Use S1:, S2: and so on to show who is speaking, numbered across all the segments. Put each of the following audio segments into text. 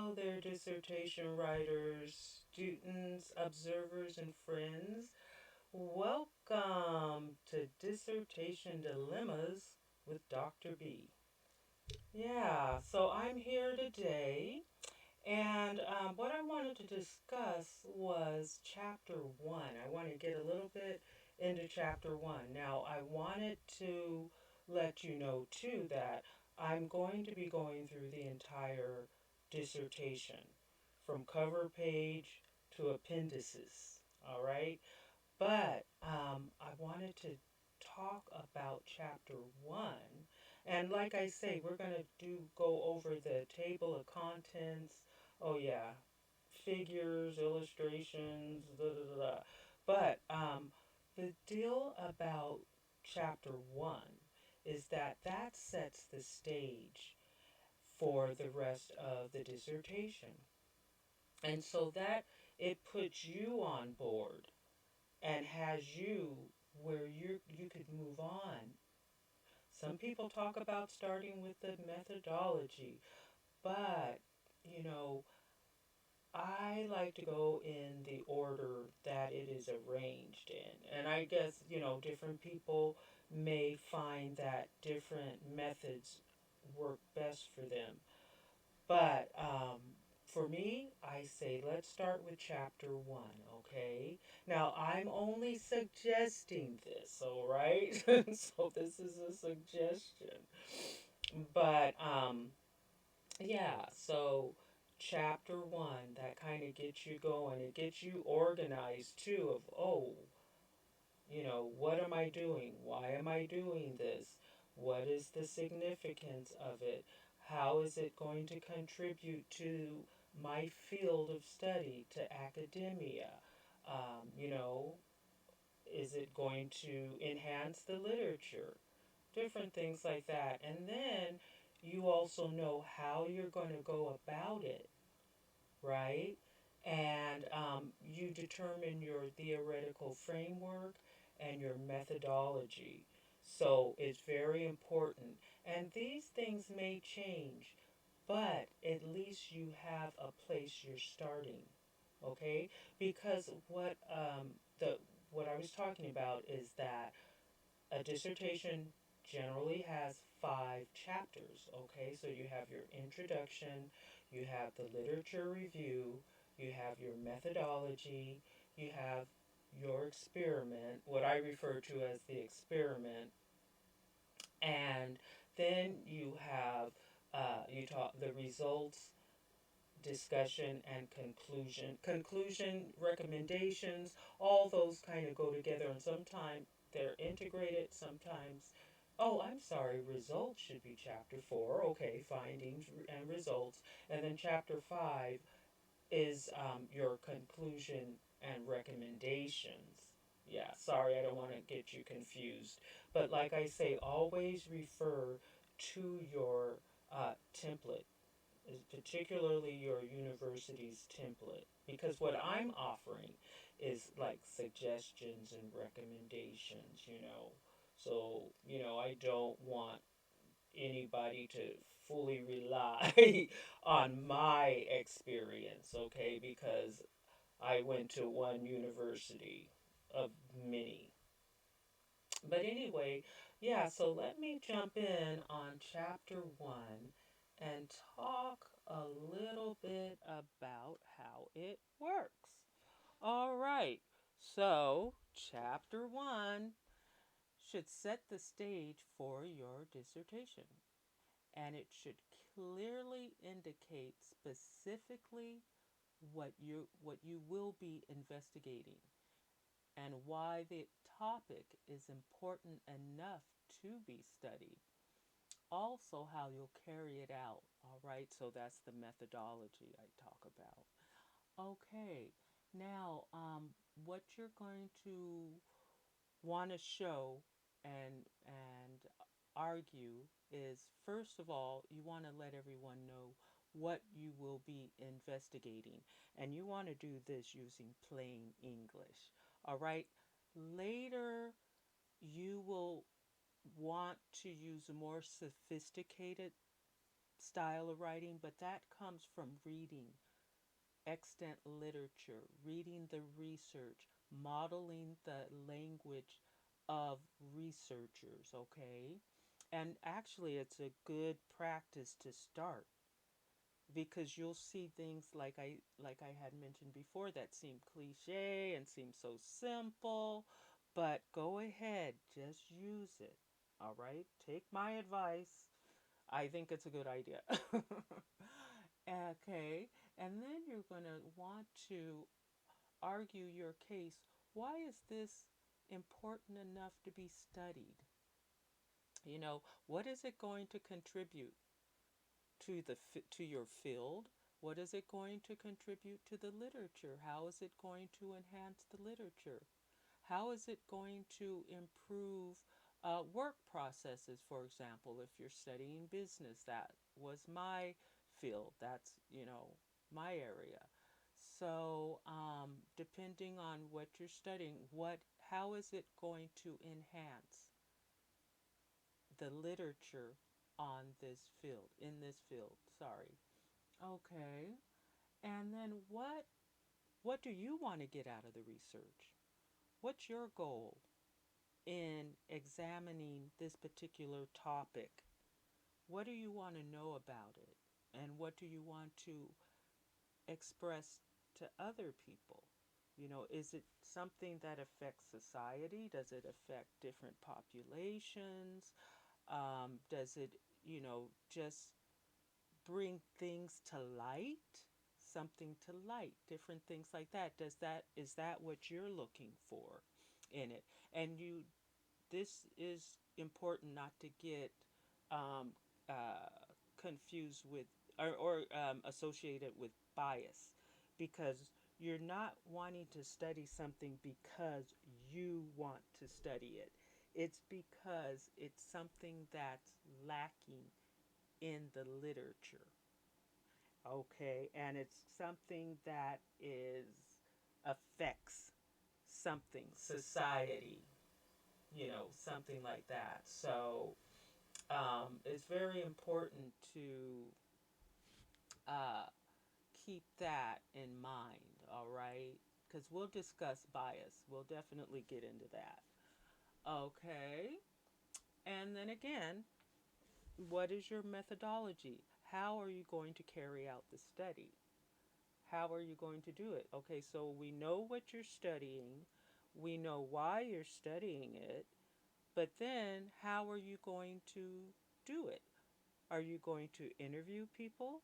S1: Hello there, dissertation writers, students, observers, and friends. Welcome to Dissertation Dilemmas with Dr. B. Yeah, so I'm here today, and what I wanted to discuss was Chapter 1. I want to get a little bit into Chapter 1. Now, I wanted to let you know, too, that I'm going to be going through the entire dissertation from cover page to appendices. All right? But I wanted to talk about chapter one. And like I say, we're going to go over the table of contents. Oh, yeah, figures, illustrations, da da da. But the deal about chapter one is that sets the stage for the rest of the dissertation. And so that it puts you on board and has you where you could move on. Some people talk about starting with the methodology, but you know, I like to go in the order that it is arranged in. And I guess, different people may find that different methods work best for them. But for me, I say let's start with chapter one, okay? Now, I'm only suggesting this, all right? So, this is a suggestion. But yeah, so chapter one, that kind of gets you going. It gets you organized too, of, oh, what am I doing? Why am I doing this? What is the significance of it? How is it going to contribute to my field of study, to academia? You know, is it going to enhance the literature? Different things like that. And then you also know how you're going to go about it, right? And you determine your theoretical framework and your methodology. So it's very important. And these things may change, but at least you have a place you're starting, okay? Because what I was talking about is that a dissertation generally has 5 chapters, okay? So you have your introduction, you have the literature review, you have your methodology, you have your experiment, what I refer to as the experiment, and then you have you talk the results, discussion, and conclusion. Conclusion, recommendations, all those kind of go together, and sometimes they're integrated, sometimes. Oh, I'm sorry, results should be chapter 4. Okay, findings and results. And then chapter 5 is your conclusion and recommendations. Yeah, sorry, I don't want to get you confused. But like I say, always refer to your template, particularly your university's template, because what I'm offering is like suggestions and recommendations. So, I don't want anybody to fully rely on my experience, okay? Because I went to one university of many. But anyway, yeah, so let me jump in on chapter one and talk a little bit about how it works. All right, so chapter one should set the stage for your dissertation, and it should clearly indicate specifically what you will be investigating and why the topic is important enough to be studied. Also, how you'll carry it out. All right, so that's the methodology I talk about. Okay, now what you're going to want to show and argue is, first of all, you want to let everyone know what you will be investigating, and you want to do this using plain English. All right, later you will want to use more sophisticated style of writing, but that comes from reading extant literature, reading the research, modeling the language of researchers, okay? And actually, it's a good practice to start because you'll see things like I had mentioned before that seem cliche and seem so simple, but go ahead, just use it. All right? Take my advice. I think it's a good idea. Okay, and then you're going to want to argue your case. Why is this important enough to be studied? What is it going to contribute to your field? What is it going to contribute to the literature? How is it going to enhance the literature? How is it going to improve work processes, for example, if you're studying business? That was my field. That's, my area. So, depending on what you're studying, how is it going to enhance the literature on this field, in this field? Sorry. Okay. And then what do you want to get out of the research? What's your goal in examining this particular topic? What do you want to know about it? And what do you want to express to other people? Is it something that affects society? Does it affect different populations? Does it, just bring things to light? Something to light, different things like that. Is that what you're looking for in it? And this is important not to get um, uh, confused with or associated with bias, because you're not wanting to study something because you want to study it. It's because it's something that's lacking in the literature. Okay, and it's something that is affects something, society, something like that. So it's very important to uh, keep that in mind, all right? Because we'll discuss bias. We'll definitely get into that. Okay, and then again, what is your methodology? How are you going to carry out the study? How are you going to do it? Okay, so we know what you're studying, we know why you're studying it, but then how are you going to do it? Are you going to interview people?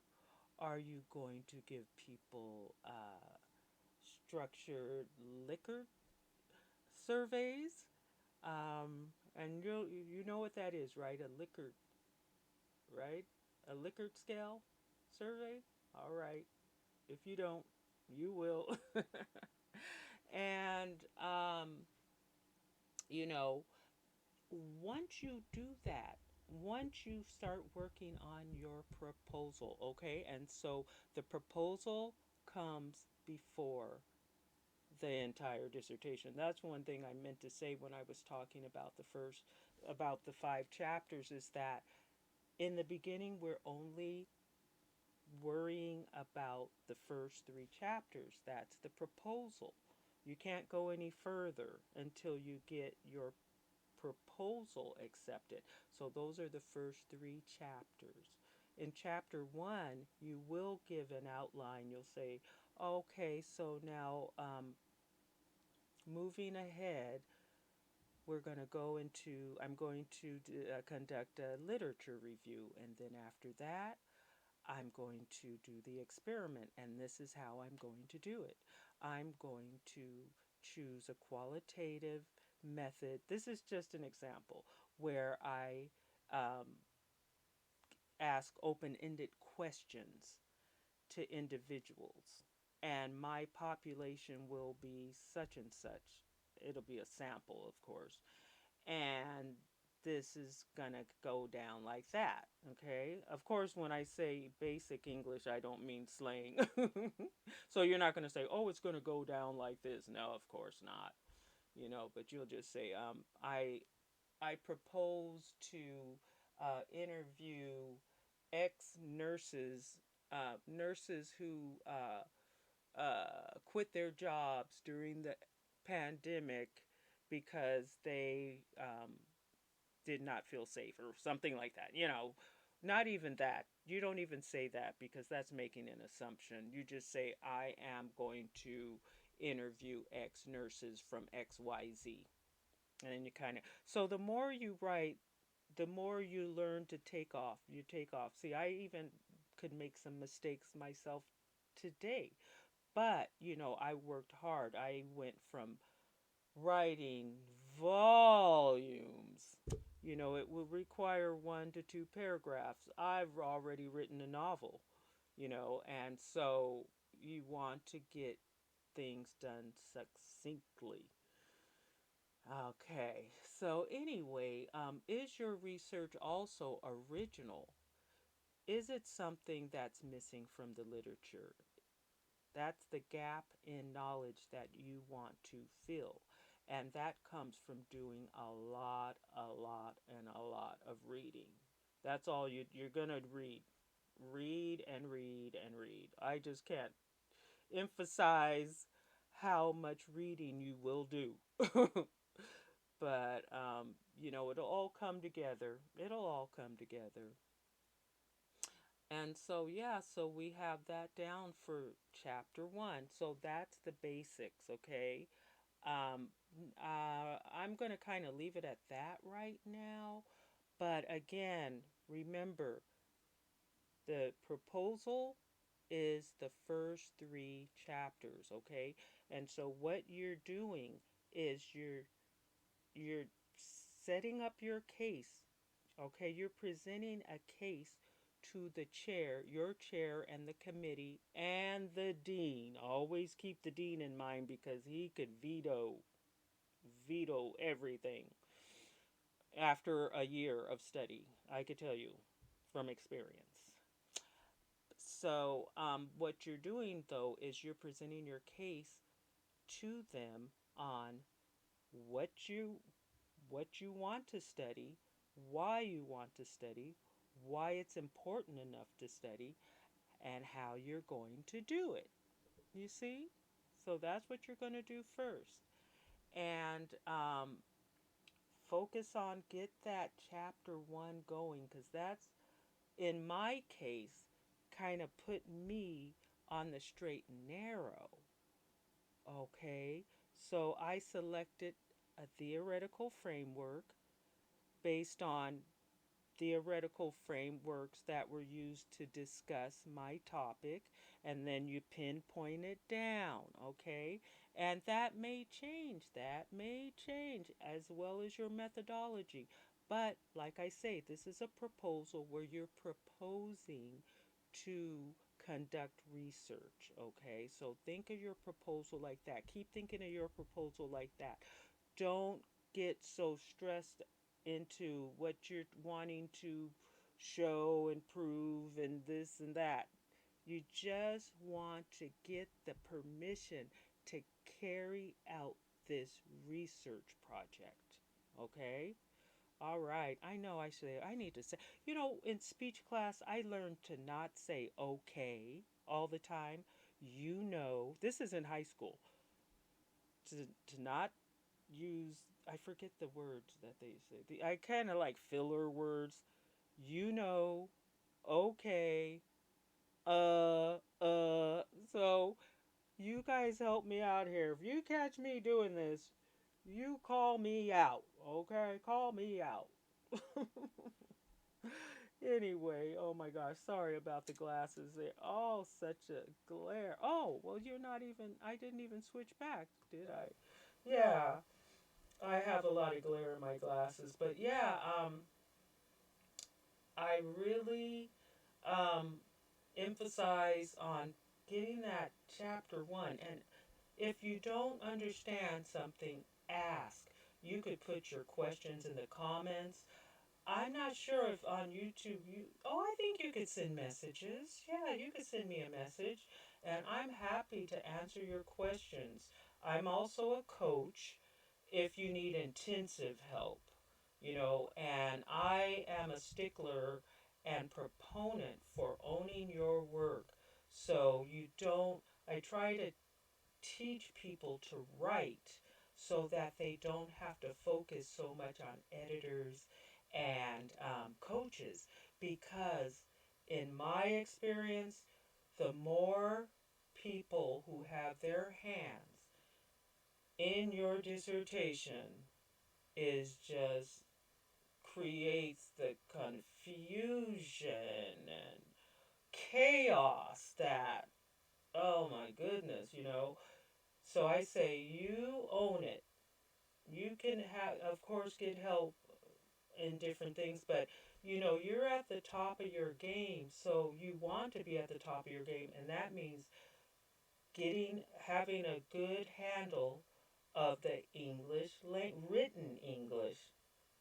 S1: Are you going to give people structured liquor surveys? And you know what that is, right? A liquor, right? A Likert scale survey? All right. If you don't, you will. And, you know, once you do that, once you start working on your proposal, okay? And so the proposal comes before the entire dissertation. That's one thing I meant to say when I was talking about about the 5 chapters, is that in the beginning we're only worrying about the first 3 chapters. That's the proposal. You can't go any further until you get your proposal accepted. So those are the first 3 chapters. In chapter 1, you will give an outline. You'll say, okay, so now moving ahead, I'm going to conduct a literature review. And then after that, I'm going to do the experiment, and this is how I'm going to do it. I'm going to choose a qualitative method. This is just an example where I um, ask open ended questions to individuals, and my population will be such and such. It'll be a sample, of course, and this is gonna go down like that. Okay, of course, when I say basic English, I don't mean slang. So you're not gonna say, oh, it's gonna go down like this. No, of course not. But you'll just say, I propose to interview ex nurses, nurses who quit their jobs during the pandemic because they did not feel safe or something like that. Not even that. You don't even say that because that's making an assumption. You just say, I am going to interview X nurses from XYZ. And then you kind of. So the more you write, the more you learn to take off. You take off. See, I even could make some mistakes myself today. But, I worked hard. I went from writing volumes. It will require 1 to 2 paragraphs. I've already written a novel, and so you want to get things done succinctly. Okay, so anyway, is your research also original? Is it something that's missing from the literature? That's the gap in knowledge that you want to fill. And that comes from doing a lot, and a lot of reading. That's all you're going to read. Read and read and read. I just can't emphasize how much reading you will do. But, it'll all come together. It'll all come together. And so, yeah, so we have that down for chapter 1. So that's the basics, okay? Um, I'm going to kind of leave it at that right now. But again, remember the proposal is the first 3 chapters, okay? And so what you're doing is you're setting up your case. Okay, you're presenting a case to the chair, your chair, and the committee, and the dean. Always keep the dean in mind because he could veto everything after a year of study. I could tell you from experience. So, what you're doing though is you're presenting your case to them on what you what you want to study, why you want to study, why it's important enough to study, and how you're going to do it. You see? So that's what you're going to do first. And focus on get that chapter 1 going because that's, in my case, kind of put me on the straight and narrow. Okay? So I selected a theoretical framework based on theoretical frameworks that were used to discuss my topic, and then you pinpoint it down, okay? And that may change as well as your methodology. But like I say, this is a proposal where you're proposing to conduct research, okay? So think of your proposal like that. Keep thinking of your proposal like that. Don't get so stressed into what you're wanting to show and prove and this and that. You just want to get the permission to carry out this research project. Okay? All right. I know I need to say, in speech class, I learned to not say okay all the time. This is in high school, to not use, I forget the words that they say. I kind of like filler words. You know, okay, so you guys help me out here. If you catch me doing this, you call me out, okay? Call me out. Anyway, oh my gosh, sorry about the glasses. They're all such a glare. Oh, well, I didn't even switch back, did I? Yeah. I have a lot of glare in my glasses, but yeah, I really um, emphasize on getting that chapter 1. And if you don't understand something, ask. You could put your questions in the comments. I'm not sure if on YouTube I think you could send messages. Yeah, you could send me a message, and I'm happy to answer your questions. I'm also a coach if you need intensive help, and I am a stickler and proponent for owning your work. So you don't, I try to teach people to write so that they don't have to focus so much on editors and coaches, because in my experience, the more people who have their hands in your dissertation is just creates the confusion and chaos that, oh my goodness, so I say you own it. You can have, of course, get help in different things, but you're at the top of your game, so you want to be at the top of your game, and that means having a good handle of the written English.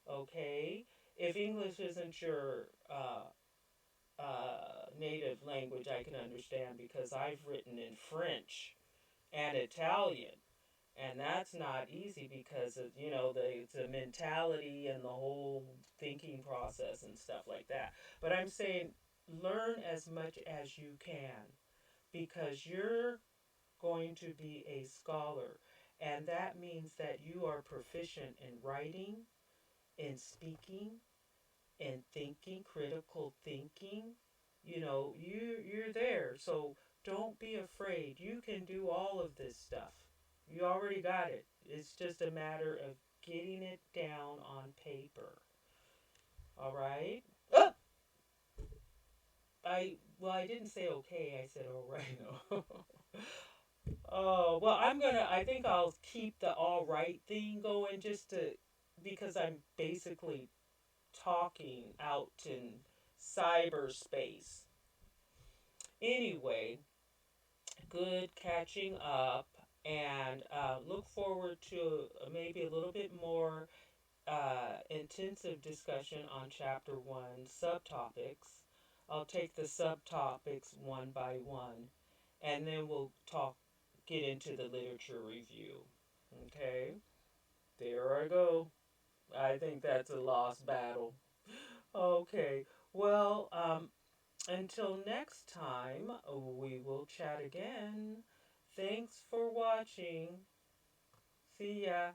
S1: Okay, if English isn't your native language, I can understand because I've written in French and Italian, and that's not easy because of the mentality and the whole thinking process and stuff like that. But I'm saying learn as much as you can, because you're going to be a scholar, and that means that you are proficient in writing, in speaking, in thinking, critical thinking. You're there, so don't be afraid. You can do all of this stuff. You already got it. It's just a matter of getting it down on paper. All right? Oh, I didn't say okay. I said all right. No. Oh, well, I think I'll keep the all right thing going, just to because I'm basically talking out in cyberspace. Anyway, good catching up, and look forward to maybe a little bit more intensive discussion on Chapter 1 subtopics. I'll take the subtopics one by one, and then we'll get into the literature review. Okay, there I go. I think that's a lost battle. Okay, well, until next time, we will chat again. Thanks for watching. See ya.